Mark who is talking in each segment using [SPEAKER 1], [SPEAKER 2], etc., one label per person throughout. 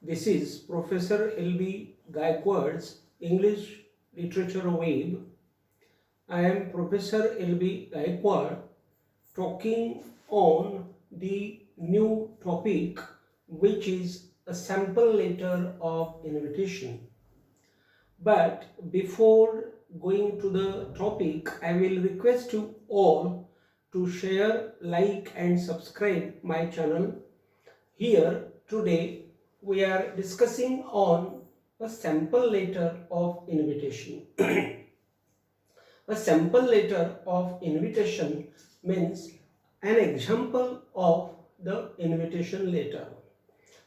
[SPEAKER 1] This is Professor L.B. Gayakward's English Literature Web. I am Professor L.B. Gayakwad talking on the new topic, which is a sample letter of invitation. But before going to the topic, I will request you all to share, like and subscribe my channel. Here today we are discussing on a sample letter of invitation. A sample letter of invitation means an example of the invitation letter.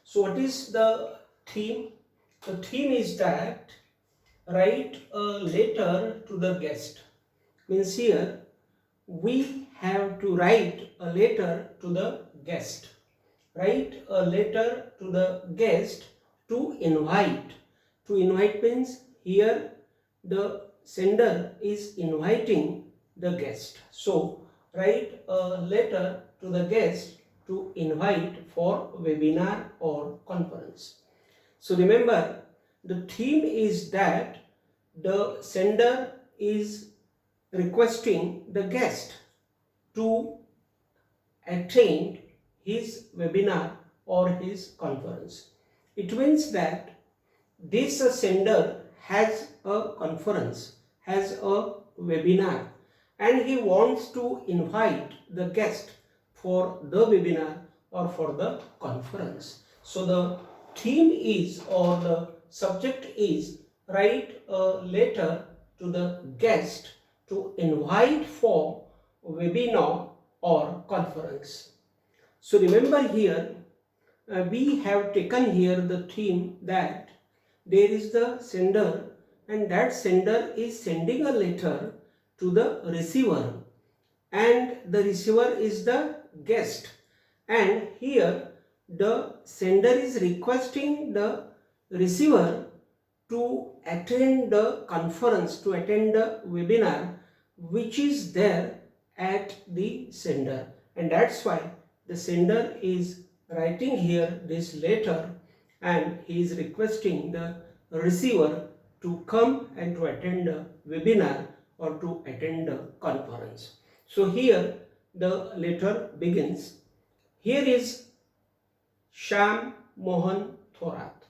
[SPEAKER 1] So what is the theme? The theme is that write a letter to the guest. Means here we have to write a letter to the guest. Write a letter to the guest to invite. To invite means here the sender is inviting the guest. So write a letter to the guest to invite for webinar or conference. So remember, the theme is that the sender is requesting the guest to attend his webinar or his conference. It means that this sender has a conference, has a webinar, and he wants to invite the guest for the webinar or for the conference. So the theme is, or the subject is, write a letter to the guest to invite for webinar or conference. So remember here, we have taken here the theme that there is the sender, and that sender is sending a letter to the receiver, and the receiver is the guest, and here the sender is requesting the receiver to attend the conference, to attend the webinar which is there at the sender, and that's why the sender is writing here this letter and he is requesting the receiver to come and to attend a webinar or to attend a conference. So here the letter begins. Here is Shyam Mohan Thorat.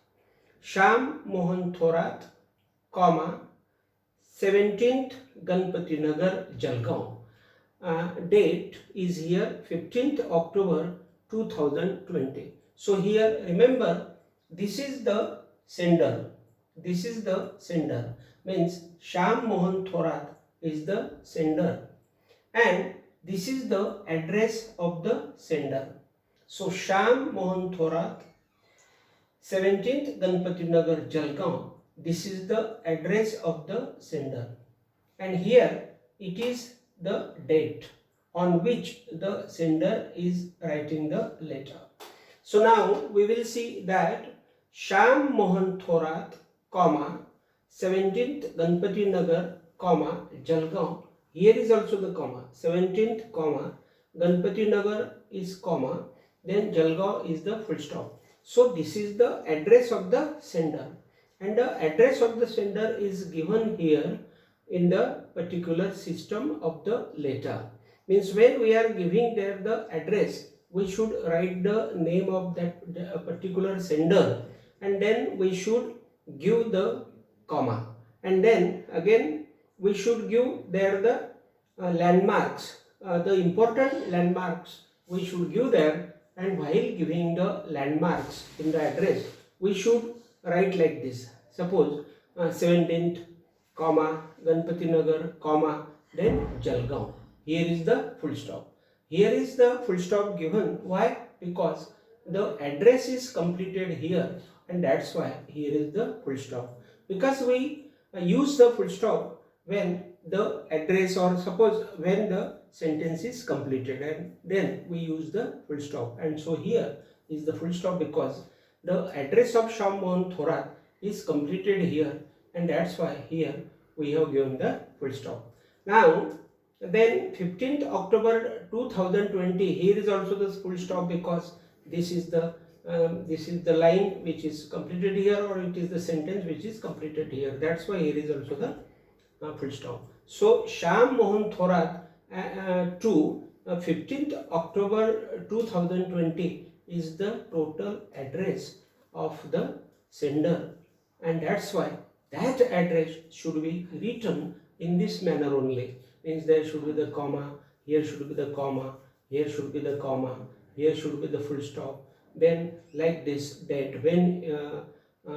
[SPEAKER 1] Shyam Mohan Thorat, comma, 17th Ganpati Nagar, Jalgaon. Date is here 15th October 2020. So here remember, this is the sender. This is the sender. Means Shyam Mohan Thorat is the sender. And this is the address of the sender. So Shyam Mohan Thorat, 17th Ganpati Nagar, Jalgaon. This is the address of the sender. And here it is the date on which the sender is writing the letter. So now we will see that Shyam Mohan Thorat, comma, 17th Ganpati Nagar, comma, Jalgaon. Here is also the comma, 17th, comma, Ganpati Nagar is comma, then Jalgaon is the full stop. So this is the address of the sender, and the address of the sender is given here in the particular system of the letter. Means when we are giving there the address, we should write the name of that particular sender, and then we should give the comma, and then again we should give there the landmarks, the important landmarks we should give there, and while giving the landmarks in the address we should write like this. Suppose 17th, comma, Ganpati Nagar, comma, then Jalgaon. Here is the full stop. Here is the full stop given. Why? Because the address is completed here, and that's why here is the full stop. Because we use the full stop when the address, or suppose when the sentence is completed, and then we use the full stop. And so here is the full stop because the address of Shyam Mohan Thorat is completed here, and that's why here we have given the full stop. Now then 15th October 2020, here is also the full stop because this is the this is the line which is completed here, or it is the sentence which is completed here. That's why here is also the full stop. So Shyam Mohan Thorat to 15th October 2020 is the total address of the sender, and that's why that address should be written in this manner only. Means there should be the comma, here should be the comma, here should be the comma, here should be the full stop. Then like this, that when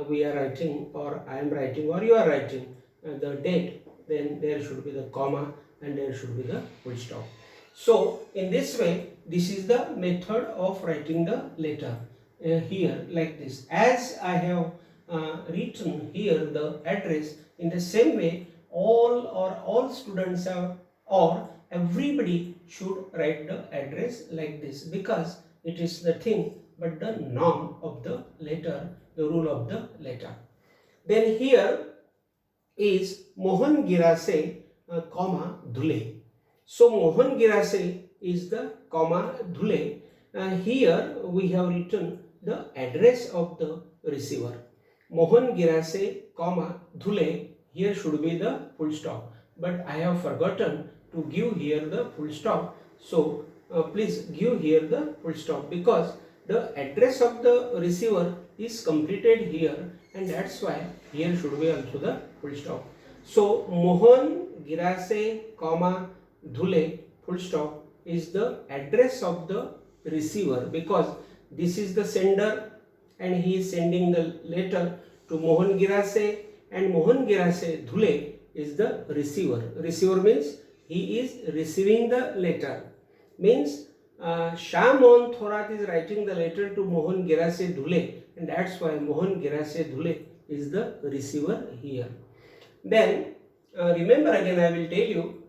[SPEAKER 1] we are writing, or I am writing, or you are writing the date, then there should be the comma and there should be the full stop. So in this way, this is the method of writing the letter here like this. As I have written here the address, in the same way all students have, or everybody should write the address like this, because it is the thing but the norm of the letter, the rule of the letter. Then here is Mohan Girase, comma Dhule. So Mohan Girase is the comma Dhule. Here we have written the address of the receiver. Mohan Girase, comma Dhule. Here should be the full stop, but I have forgotten to give here the full stop. So please give here the full stop, because the address of the receiver is completed here, and that's why here should be also the full stop. So Mohan Girase, comma Dhule, full stop is the address of the receiver, because this is the sender and he is sending the letter to Mohan Girase, and Mohan Girase Dhule is the receiver. Receiver means he is receiving the letter. Means Shyam Mohan Thorat is writing the letter to Mohan Girase Dhule, and that's why Mohan Girase Dhule is the receiver here. Then remember again, I will tell you,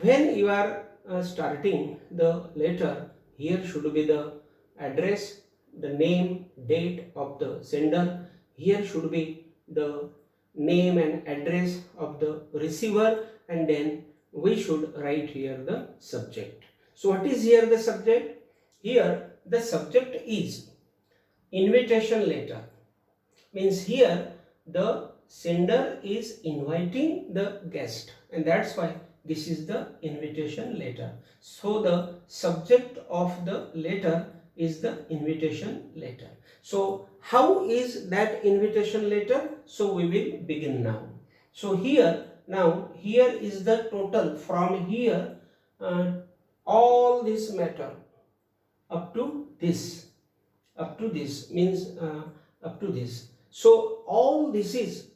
[SPEAKER 1] when you are starting the letter, here should be the address, the name, date of the sender. Here should be the name and address of the receiver, and then we should write here the subject. So what is here the subject? Here the subject is invitation letter. Means here the sender is inviting the guest, and that's why this is the invitation letter. So the subject of the letter is the invitation letter. So how is that invitation letter? So we will begin now. So here is the total from here, all this matter up to this means up to this. So all this is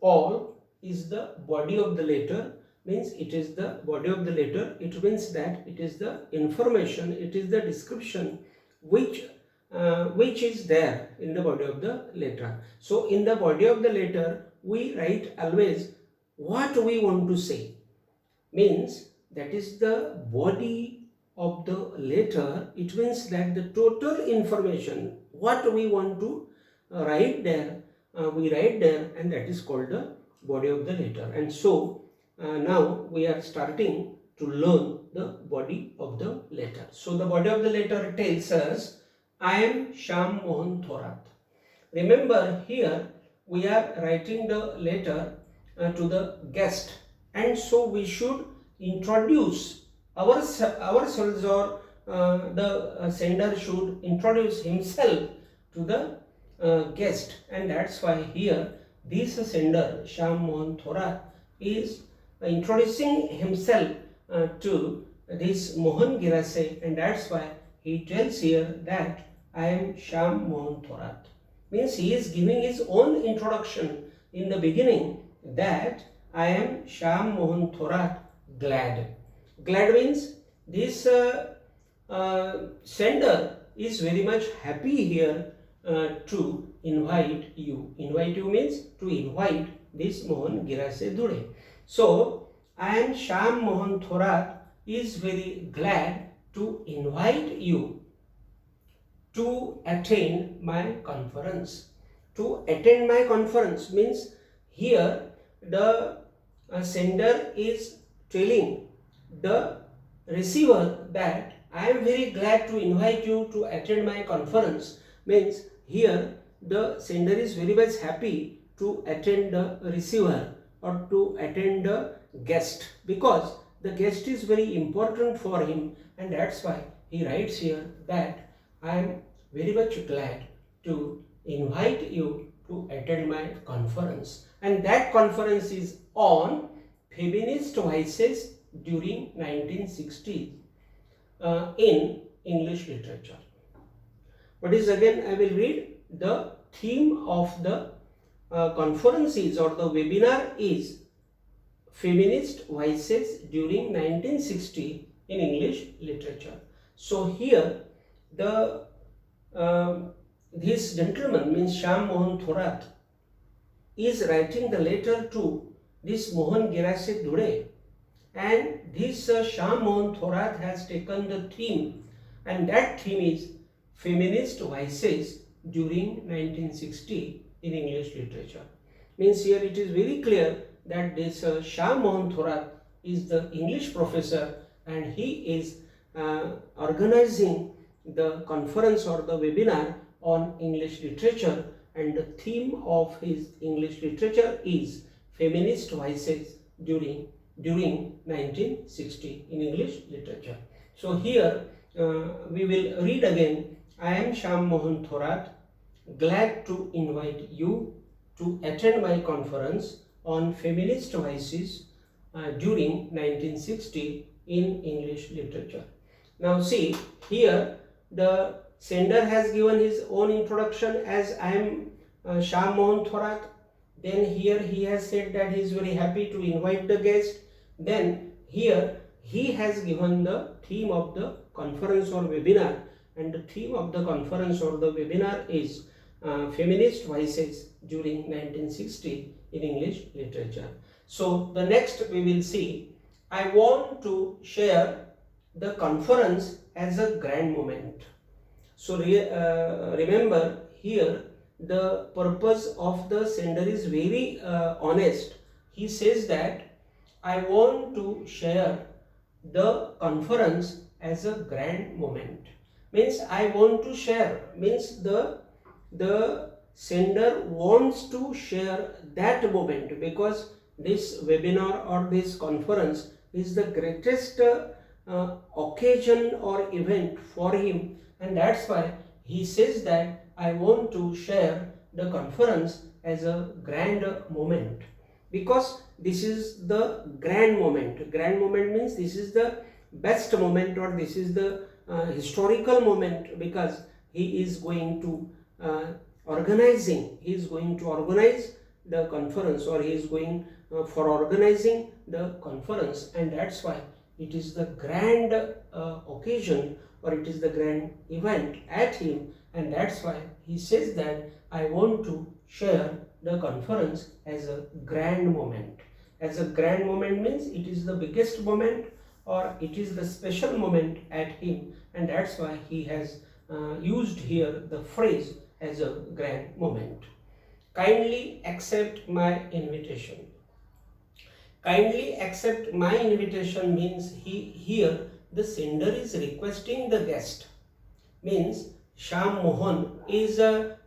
[SPEAKER 1] all is the body of the letter. Means it is the body of the letter. It means that it is the information, it is the description which is there in the body of the letter. So in the body of the letter we write always what we want to say. Means that is the body of the letter. It means that the total information what we want to write there, we write there, and that is called the body of the letter. And so now we are starting to learn the body of the letter. So the body of the letter tells us, I am Shyam Mohan Thorat. Remember here we are writing the letter to the guest, and so we should introduce ourselves, or the sender should introduce himself to the guest, and that's why here this sender Shyam Mohan Thorat is introducing himself to this Mohan Girase, and that's why he tells here that I am Shyam Mohan Thorat. Means he is giving his own introduction in the beginning, that I am Shyam Mohan Thorat, glad. Glad means this sender is very much happy here to invite you. Invite you means to invite this Mohan Girase Dhule. So I am Shyam Mohan Thorat is very glad to invite you to attend my conference. To attend my conference means here the sender is telling the receiver that I am very glad to invite you to attend my conference. Means here the sender is very much happy to attend the receiver or to attend the guest, because the guest is very important for him, and that's why he writes here that I am very much glad to invite you to attend my conference. And that conference is on feminist voices during 1960s in English literature. What is, again, I will read the theme of the conference is, or the webinar is, feminist voices during 1960 in English literature. So here the this gentleman, means Shyam Mohan Thorat, is writing the letter to this Mohan Girase Dure, and this Shyam Mohan Thorat has taken the theme, and that theme is feminist voices during 1960 in English literature. Means here it is very clear that this Shyam Mohan Thorat is the English professor, and he is organizing the conference or the webinar on English literature, and the theme of his English literature is feminist voices during 1960 in English literature. So here we will read again. I am Shyam Mohan Thorat, glad to invite you to attend my conference on feminist voices during 1960 in English literature. Now see, here the sender has given his own introduction as I am Shyam Mohan Thorat. Then here he has said that he is very happy to invite the guest. Then here he has given the theme of the conference or webinar, and the theme of the conference or the webinar is feminist voices during 1960 in English literature. So the next we will see, I want to share the conference as a grand moment. So remember here the purpose of the sender is very honest. He says that I want to share the conference as a grand moment. Means I want to share, means the sender wants to share that moment, because this webinar or this conference is the greatest occasion or event for him, and that's why he says that I want to share the conference as a grand moment, because this is the grand moment. Grand moment means this is the best moment, or this is the historical moment, because he is going to organize the conference, or he is going for organizing the conference, and that's why it is the grand occasion, or it is the grand event at him, and that's why he says that I want to share the conference as a grand moment. As a grand moment means it is the biggest moment, or it is the special moment at him, and that's why he has used here the phrase as a grand moment. Kindly accept my invitation. Kindly accept my invitation means here the sender is requesting the guest. Means Shyam Mohan is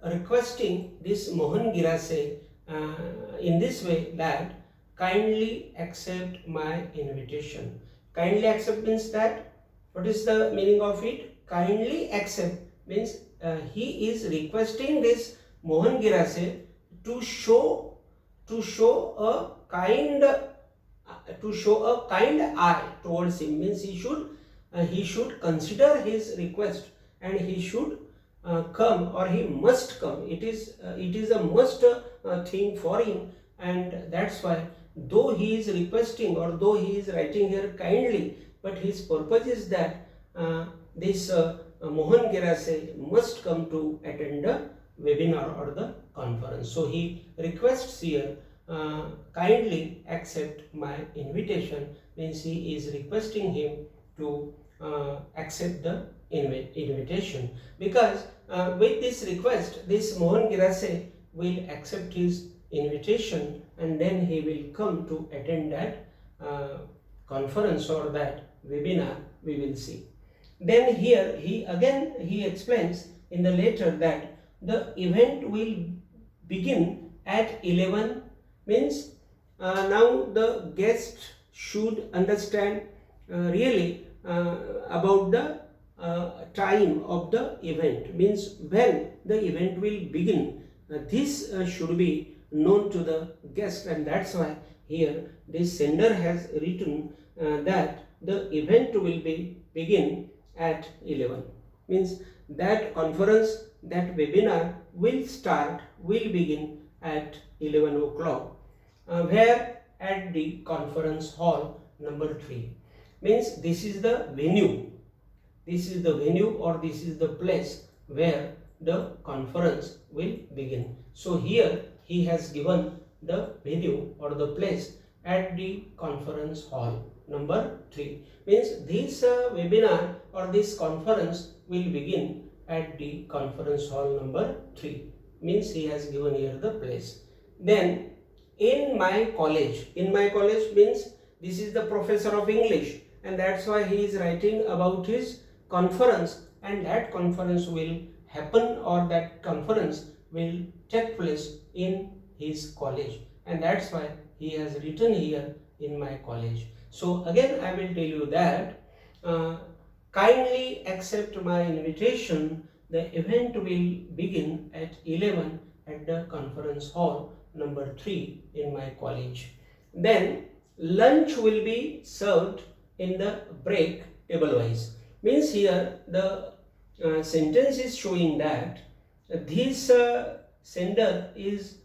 [SPEAKER 1] requesting this Mohan Girase in this way, that kindly accept my invitation. Kindly accept means that, what is the meaning of it? Kindly accept means he is requesting this Mohan Girase to show a kind eye towards him. Means he should consider his request, and he should come, or he must come. It is a must thing for him, and that's why though he is requesting, or though he is writing here kindly, but his purpose is that this Mohan Girase must come to attend the webinar or the conference. So he requests here, kindly accept my invitation, means he is requesting him to accept the invitation, because with this request this Mohan Girase will accept his invitation, and then he will come to attend that conference or that webinar, we will see. Then here he explains in the letter that the event will begin at 11, means now the guest should understand really about the time of the event, means when the event will begin. This should be known to the guest, and that's why here this sender has written that the event will be begin at 11, means that conference, that webinar will begin at 11 o'clock, where at the conference hall number 3, means this is the venue, or this is the place where the conference will begin. So here he has given the venue or the place at the conference hall number 3, means this webinar or this conference will begin at the conference hall number 3, means he has given here the place. Then in my college means this is the professor of English, and that's why he is writing about his conference, and that conference will happen, or that conference will take place in his college, and that's why he has written here in my college. So again I will tell you that kindly accept my invitation. The event will begin at 11 at the conference hall number 3 in my college. Then lunch will be served in the break table wise, means here the sentence is showing that this sender is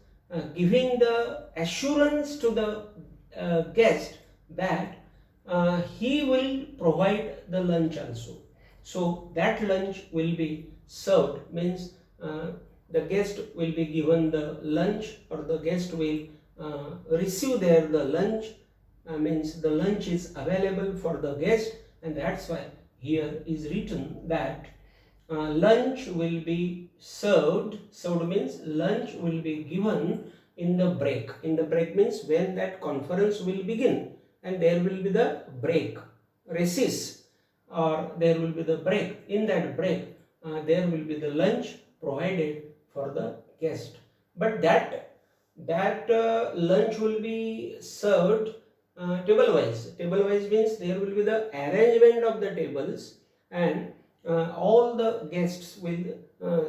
[SPEAKER 1] giving the assurance to the guest that he will provide the lunch also. So that lunch will be served, means the guest will be given the lunch, or the guest will receive there the lunch, means the lunch is available for the guest, and that's why here is written that lunch will be served means lunch will be given in the break. In the break means when that conference will begin, and there will be the break, recess, or there will be the break. In that break there will be the lunch provided for the guest, but that lunch will be served table wise. Table wise means there will be the arrangement of the tables, and all the guests will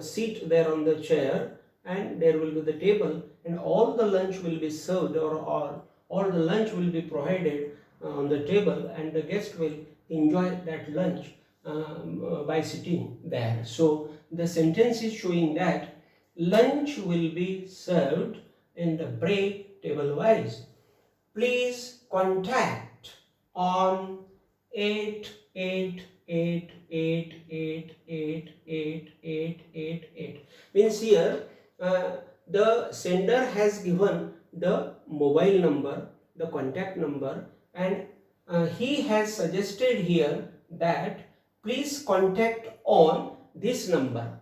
[SPEAKER 1] sit there on the chair, and there will be the table, and all the lunch will be served, or all the lunch will be provided on the table, and the guest will enjoy that lunch by sitting there. So the sentence is showing that lunch will be served in the break table wise. Please contact on 888888888. Means here the sender has given the mobile number, the contact number, and he has suggested here that please contact on this number.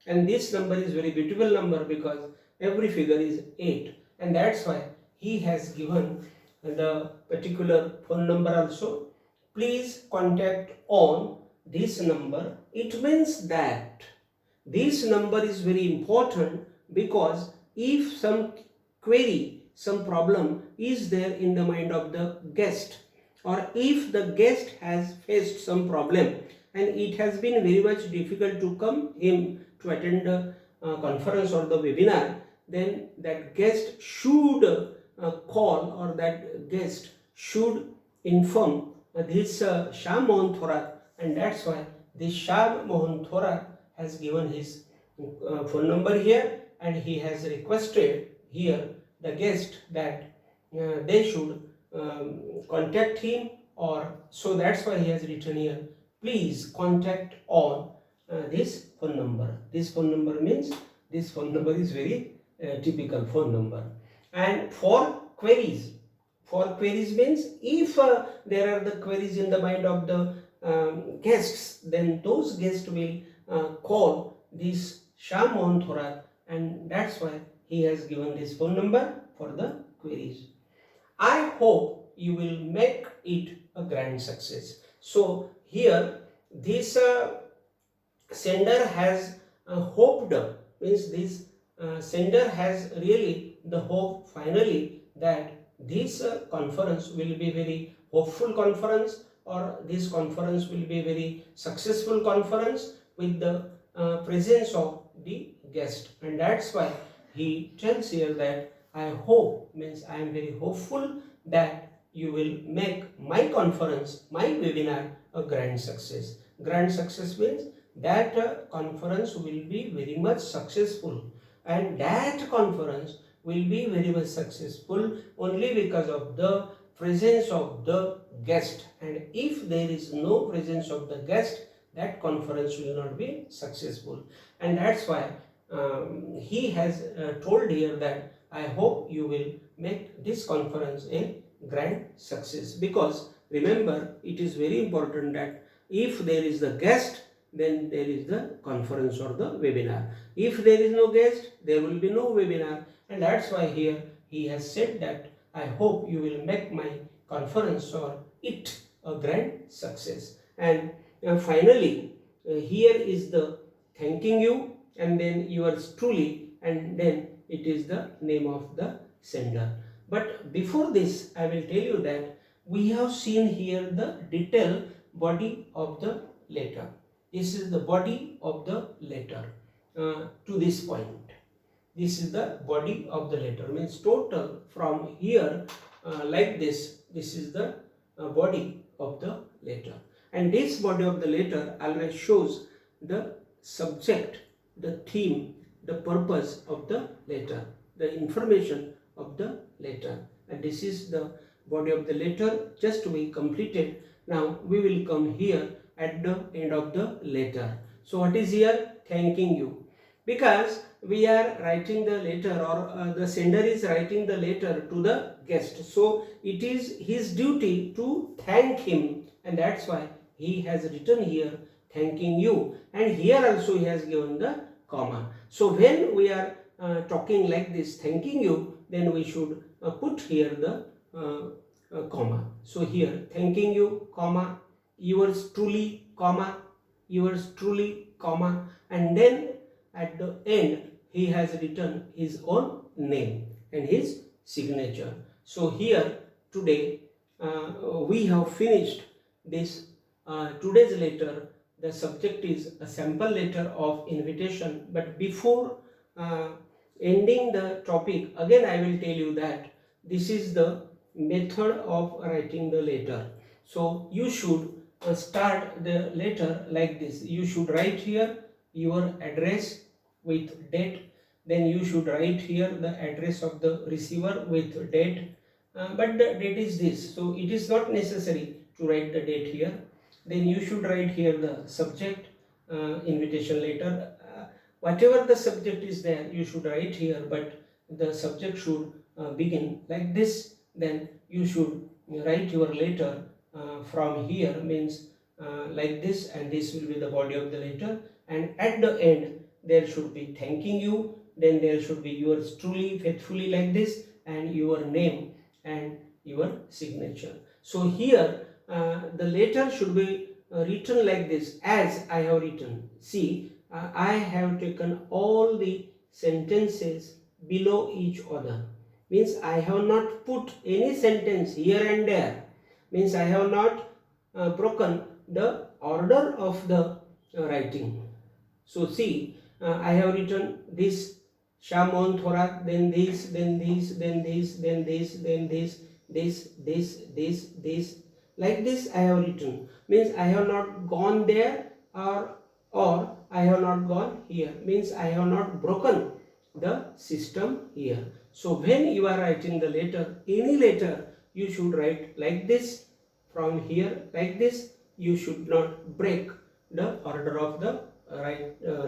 [SPEAKER 1] And this number is very beautiful number because every figure is 8, and that's why he has given the particular phone number also. Please contact on this number. It means that this number is very important, because if some query, some problem is there in the mind of the guest, or if the guest has faced some problem and it has been very much difficult to come him to attend the conference or the webinar, then that guest should call, or that guest should inform this Shyam Mohan Thorat, and that's why this Shyam Mohan Thorat has given his phone number here, and he has requested here the guest that they should contact him, or so that's why he has written here, please contact on this phone number. This phone number means this phone number is very typical phone number. And for queries means if there are the queries in the mind of the guests, then those guests will call this Shyam Mohan Thorat, and that's why he has given this phone number for the queries. I hope you will make it a grand success. So here this sender has hoped, means this sender has really the hope finally that this conference will be very hopeful conference, or this conference will be very successful conference with the presence of the guest. And that's why he tells here that I hope, means I am very hopeful that you will make my conference, my webinar, a grand success. Grand success means that conference will be very much successful, and that conference will be very much successful only because of the presence of the guest. And if there is no presence of the guest, that conference will not be successful. And that's why he has told here that I hope you will make this conference a grand success. Because remember, it is very important that if there is the guest, then there is the conference or the webinar. If there is no guest, there will be no webinar. And that's why here he has said that I hope you will make my conference or it a grand success. And finally, here is the thanking you, and then yours truly, and then it is the name of the sender. But before this, I will tell you that we have seen here the detailed body of the letter. This is the body of the letter to this point. This is the body of the letter, means total from here like this. This is the body of the letter, and this body of the letter always shows the subject, the theme, the purpose of the letter, the information of the letter. And this is the body of the letter. Just we completed. Now we will come here at the end of the letter. So what is here? Thanking you. Because we are writing the letter, or the sender is writing the letter to the guest. So it is his duty to thank him, and that's why he has written here thanking you. And here also he has given the comma. So when we are talking like this, thanking you, then we should put here the comma. So here, thanking you, comma, yours truly, comma, yours truly, comma, and then at the end he has written his own name and his signature. So here today we have finished this today's letter. The subject is a sample letter of invitation. But before ending the topic, again I will tell you that this is the method of writing the letter. So you should start the letter like this. You should write here your address with date. Then you should write here the address of the receiver with date. But the date is this, so it is not necessary to write the date here. Then you should write here the subject, invitation letter. Whatever the subject is there, you should write here, but the subject should begin like this. Then you should write your letter from here, means like this, and this will be the body of the letter. And at the end there should be thanking you, then there should be yours truly, faithfully, like this, and your name and your signature. So here the letter should be written like this, as I have written. See, I have taken all the sentences below each other. Means I have not put any sentence here and there. Means I have not broken the order of the writing. So see, I have written this Shamon Thorat, then this, then this, then this, then this, then this. Like this I have written. Means I have not gone there, or I have not gone here. Means I have not broken the system here. So when you are writing the letter, any letter, you should write like this, from here like this. You should not break the order of the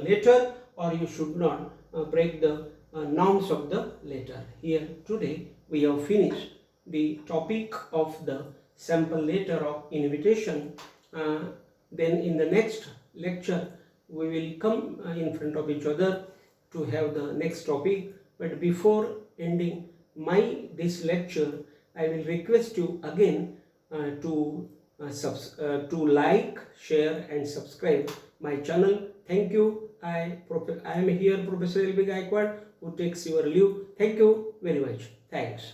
[SPEAKER 1] letter, or you should not break the nouns of the letter. Here today we have finished the topic of the sample letter of invitation. Then in the next lecture we will come in front of each other to have the next topic. But before ending this lecture, I will request you again to like, share and subscribe my channel. Thank you. I am here, Professor L.B. Gayakawad, who takes your leave. Thank you very much. Thanks.